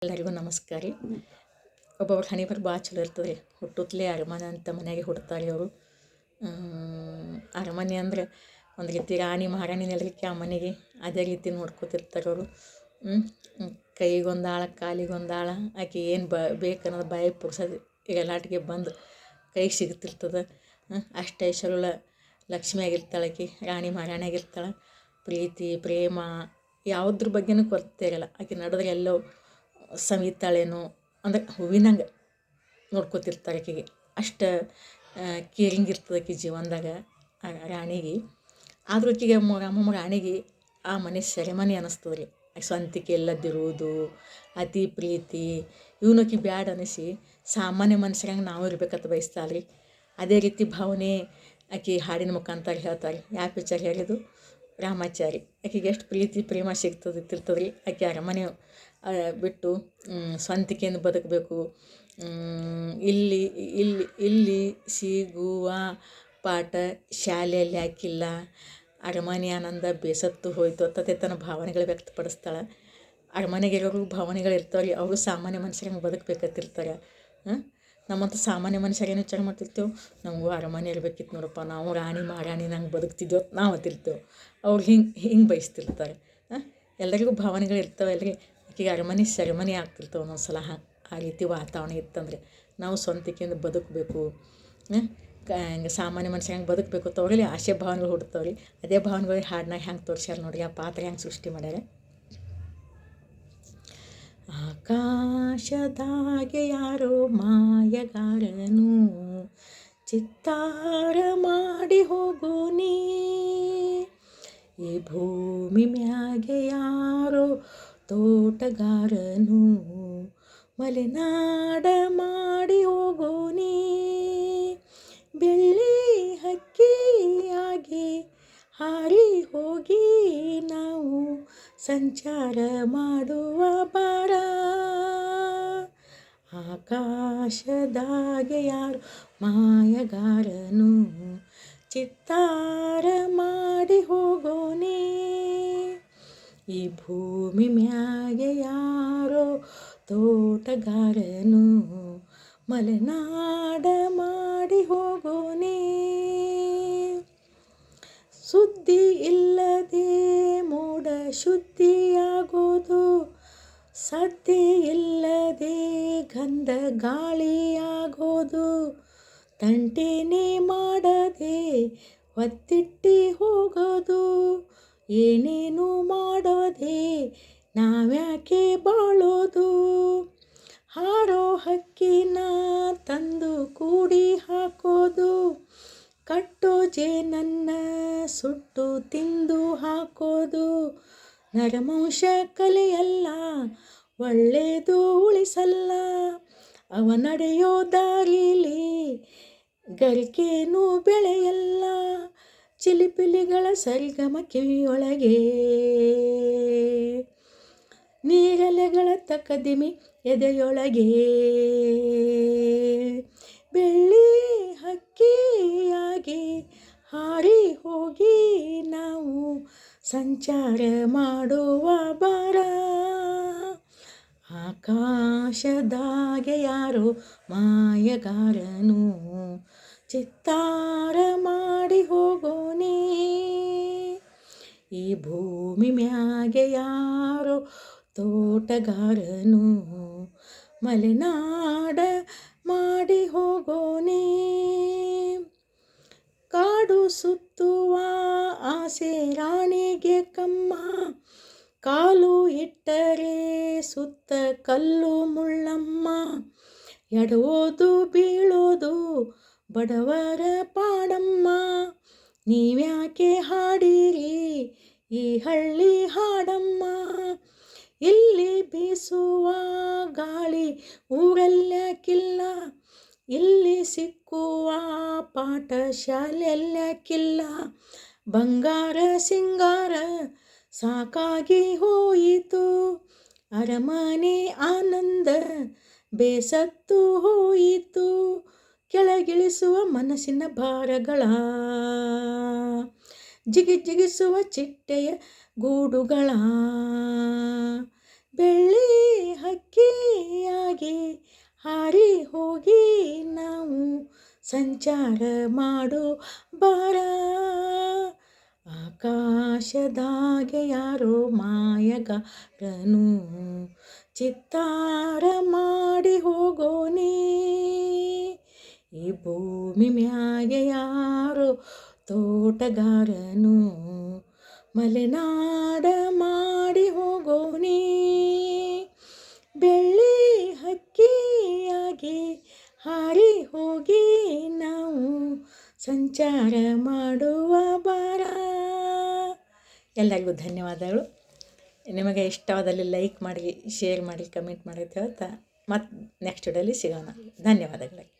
ಎಲ್ಲರಿಗೂ ನಮಸ್ಕಾರ ರೀ. ಒಬ್ಬೊಬ್ರು ಹಣೆ ಬರ ಭಾಳ ಚಲೋ ಇರ್ತದೆ ರೀ. ಹುಟ್ಟುತ್ತಲೇ ಅರಮನೆ ಅಂತ ಮನೆಯಾಗೆ ಹುಡ್ತಾರೆ ಅವರು. ಅರಮನೆ ಅಂದರೆ ಒಂದು ರೀತಿ ರಾಣಿ ಮಹಾರಾಣಿ ನೆಲಕ್ಕೆ ಆ ಮನೆಗೆ ಅದೇ ರೀತಿ ನೋಡ್ಕೊತಿರ್ತಾರೆ ಅವರು. ಕೈಗೊಂದಾಳ ಕಾಲಿಗೊಂದಾಳ ಆಕೆ ಏನು ಬೇಕನ್ನೋದು ಬಾಯಿ ಪುರ್ಸೋದು ಎಲ್ಲಾಟಿಗೆ ಬಂದು ಕೈಗೆ ಸಿಗುತ್ತಿರ್ತದೆ. ಅಷ್ಟು ಐಶ್ವರ್ಯುಳ್ಳ ಲಕ್ಷ್ಮಿ ಆಗಿರ್ತಾಳೆ ಆಕೆ, ರಾಣಿ ಮಹಾರಾಣಿ ಆಗಿರ್ತಾಳೆ. ಪ್ರೀತಿ ಪ್ರೇಮ ಯಾವುದ್ರ ಬಗ್ಗೆನೂ ಕೊರತೆ ಇರಲ್ಲ. ಆಕೆ ನಡೆದ್ರೆ ಎಲ್ಲೋ ಸವಿತಾಳೇನೋ ಅಂದ್ರೆ ಹೂವಿನಂಗೆ ನೋಡ್ಕೊತಿರ್ತಾರೆ ಆಕೆಗೆ. ಅಷ್ಟು ಕೇರಿಂಗ್ ಇರ್ತದೆ ಆಕೆ ಜೀವನದಾಗ ರಾಣಿಗೆ. ಆದ್ರೂ ಆಕೆಗೆ ಅಮ್ಮಮ್ಮ ರಾಣಿಗೆ ಆ ಮನೆ ಸೆರೆಮನೆ ಅನ್ನಿಸ್ತದೆ ರೀ. ಸ್ವಂತಿಕೆ ಇಲ್ಲದಿರುವುದು, ಅತಿ ಪ್ರೀತಿ ಇವನು ಆಕೆ ಬ್ಯಾಡ ಅನ್ನಿಸಿ ಸಾಮಾನ್ಯ ಮನುಷ್ಯರಂಗೆ ನಾವು ಇರ್ಬೇಕಂತ ಬಯಸ್ತಾಳೆ ರೀ. ಅದೇ ರೀತಿ ಭಾವನೆ ಆಕೆ ಹಾಡಿನ ಮುಖಾಂತರ ಹೇಳ್ತಾರೆ. ಯಾವ ಪಿಕ್ಚರ್ ಹೇಳಿದ್ದು? ರಾಮಾಚಾರಿ. ಆಕೆಗೆ ಎಷ್ಟು ಪ್ರೀತಿ ಪ್ರೇಮ ಸಿಗ್ತದೆ ರೀ. ಆಕೆ ಅರಮನೆ ಬಿಟ್ಟು ಸ್ವಂತಿಕೆಯಿಂದ ಬದುಕಬೇಕು. ಇಲ್ಲಿ ಇಲ್ಲಿ ಇಲ್ಲಿ ಸಿಗುವ ಪಾಠ ಶಾಲೆಯಲ್ಲಿ ಹಾಕಿಲ್ಲ. ಅರಮನೆ ಆನಂದ ಬೇಸತ್ತು ಹೋಯಿತು ಅಂತತೆ ತನ್ನ ಭಾವನೆಗಳು ವ್ಯಕ್ತಪಡಿಸ್ತಾಳೆ. ಅರಮನೆಗಿರೋರು ಭಾವನೆಗಳು ಇರ್ತಾವೆ ರೀ. ಅವರು ಸಾಮಾನ್ಯ ಮನುಷ್ಯರಂಗೆ ಬದುಕಬೇಕಂತಿರ್ತಾರೆ. ನಮ್ಮಂಥ ಸಾಮಾನ್ಯ ಮನುಷ್ಯರೇನು ವಿಚಾರ ಮಾಡ್ತಿರ್ತೇವೆ, ನಮಗೂ ಅರಮನೆ ಇರಬೇಕಿತ್ತು ನೋಡಪ್ಪ, ನಾವು ರಾಣಿ ಮಹಾರಾಣಿ ನಂಗೆ ಬದುಕ್ತಿದ್ದೆವು ನಾವು ಅಂತಿರ್ತೇವೆ. ಅವ್ರು ಹಿಂಗೆ ಬಯಸ್ತಿರ್ತಾರೆ. ಎಲ್ಲರಿಗೂ ಭಾವನೆಗಳು ಇರ್ತವೆ ಅಲ್ರಿ. ಆಕೆಗೆ ಅರಮನೆ ಸೆರೆಮನೆ ಆಗ್ತಿರ್ತವೆ ಒಂದೊಂದು ಸಲ. ಆ ರೀತಿ ವಾತಾವರಣ ಇತ್ತಂದರೆ ನಾವು ಸ್ವಂತಿಕೆಯಿಂದ ಬದುಕಬೇಕು, ಸಾಮಾನ್ಯ ಮನುಷ್ಯ ಹೆಂಗೆ ಬದುಕಬೇಕು ಅಂತ ಅವರಲ್ಲಿ ಆಸೆ ಭಾವನೆಗಳು ಹುಡ್ತಾವೆ ರೀ. ಅದೇ ಭಾವನೆಗಳು ಹಾಡಿನಾಗ ಹೆಂಗೆ ತೋರಿಸ್ಯಾರ ನೋಡ್ರಿ, ಆ ಪಾತ್ರ ಹೆಂಗೆ ಸೃಷ್ಟಿ ಮಾಡ್ಯಾರ. ಆಕಾಶದಾಗೆ ಯಾರೋ ಮಾಯಗಾರನು ಚಿತ್ತಾರ ಮಾಡಿ ಹೋಗು ನೀ, ಈ ಭೂಮಿ ಮ್ಯಾಗೆ ಯಾರೋ ತೋಟಗಾರನು ಮಲೆನಾಡ ಮಾಡಿ ಹೋಗು ನೀ, ಬೆಳ್ಳಿ ಹಕ್ಕಿಯಾಗಿ ಹಾರಿ ಹೋಗಿ ನಾವು ಸಂಚಾರ ಮಾಡುವ ಬಾರ, ಆಕಾಶದಾಗೆ ಯಾರು ಮಾಯಗಾರನು ಚಿತ್ತಾರ ಮಾಡಿ ಹೋಗೋನೇ, ಈ ಭೂಮಿ ಮ್ಯಾಗೆ ಯಾರೋ ತೋಟಗಾರನು ಮಲೆನಾಡ ಮಾಡಿ ಹೋಗೋನೇ, ಸುದ್ದಿ ಇಲ್ಲದೆ ಮೋಡ ಶುದ್ಧಿಯಾಗೋದು, ಸದ್ದೆ ಇಲ್ಲದೆ ಗಂಧ ಗಾಳಿಯಾಗೋದು, ತಂಟೆನೇ ಮಾಡದೆ ಒತ್ತಿಟ್ಟಿ ಹೋಗೋದು, ಏನೇನು ಮಾಡೋದೆ ನಾವ್ಯಾಕೆ ಬಾಳೋದು, ಹಾರೋ ಹಕ್ಕಿನ ತಂದು ಕೂಡಿ ಹಾಕೋದು, ಕಟ್ಟೋ ಜೇನನ್ನ ಸುಟ್ಟು ತಿಂದು ಹಾಕೋದು, ನರಮಾಂಸ ಕಲೆಯಲ್ಲ ಒಳ್ಳೆಯದು ಉಳಿಸಲ್ಲ, ಅವ ನಡೆಯೋ ದಾರಿಲಿ ಗರಿಕೇನು ಬೆಳೆಯಲ್ಲ, ಚಿಲಿಪಿಲಿಗಳ ಸರಿಗಮ ಕಿವಿಯೊಳಗೆ, ನೀರಲೆಗಳ ತಕದಿಮಿ ಎದೆಯೊಳಗೆ, ಬೆಳ್ಳಿ ಹಕ್ಕಿಯಾಗಿ ಹಾರಿ ಹೋಗಿ ನಾವು ಸಂಚಾರ ಮಾಡುವ ಬಾರ, ಆಕಾಶದಾಗೆ ಯಾರೋ ಮಾಯಗಾರನು ಚಿತ್ತಾರ ಮಾಡಿ ಹೋಗೋನೇ, ಈ ಭೂಮಿ ಮ್ಯಾಗೆ ಯಾರೋ ತೋಟಗಾರನು ಮಲೆನಾಡ ಮಾಡಿ ಹೋಗೋನೇ, ಕಾಡು ಸುತ್ತುವ ಆಸೆ ರಾಣಿಗೆ ಕಮ್ಮ, ಕಾಲು ಇಟ್ಟರೆ ಸುತ್ತ ಕಲ್ಲು ಮುಳ್ಳಮ್ಮ, ಎಡವೋದು ಬೀಳೋದು ಬಡವರ ಪಾಡಮ್ಮ, ನೀವ್ಯಾಕೆ ಹಾಡಿರಿ ಈ ಹಳ್ಳಿ ಹಾಡಮ್ಮ, ಇಲ್ಲಿ ಬೀಸುವ ಗಾಳಿ ಊರಲ್ಯಾಕಿಲ್ಲ, ಇಲ್ಲಿ ಸಿಕ್ಕುವ ಪಾಠ ಶಾಲೆಯಲ್ಯಾಕಿಲ್ಲ, ಬಂಗಾರ ಸಿಂಗಾರ ಸಾಕಾಗಿ ಹೋಯಿತು, ಅರಮನೆ ಆನಂದ ಬೇಸತ್ತು ಹೋಯಿತು, ಕೆಳಗಿಳಿಸುವ ಮನಸ್ಸಿನ ಭಾರಗಳ ಜಿಗಿಸುವ ಚಿಟ್ಟೆಯ ಗೂಡುಗಳ, ಬೆಳ್ಳಿ ಹಕ್ಕಿಯಾಗಿ ಹಾರಿ ಹೋಗಿ ನಾವು ಸಂಚಾರ ಮಾಡು ಬಾರ. ಆಕಾಶದಾಗೆ ಯಾರೋ ಮಾಯಗಾರನು ಚಿತ್ತಾರ ಮಾಡಿ ಹೋಗೋನೇ. ಈ ಭೂಮಿ ಮ್ಯಾಗೆ ಯಾರೋ ತೋಟಗಾರನು ಮಲೆನಾಡ ಮಾಡಿ ಹೋಗೋನೇ. ಬೆಳ್ಳಿ ಹಕ್ಕಿಯಾಗಿ ಹಾರಿ ಹೋಗಿ ನಾವು ಸಂಚಾರ ಮಾಡುವ ಬಾರ. ಎಲ್ಲರಿಗೂ ಧನ್ಯವಾದಗಳು. ನಿಮಗೆ ಇಷ್ಟವಾದಲ್ಲಿ ಲೈಕ್ ಮಾಡಿ, ಶೇರ್ ಮಾಡಿ, ಕಮೆಂಟ್ ಮಾಡಿ ಅಂತ ಹೇಳ್ತಾ ಮತ್ತೆ ನೆಕ್ಸ್ಟ್ ವಿಡಿಯೋಲಿ ಸಿಗೋಣ. ಧನ್ಯವಾದಗಳು.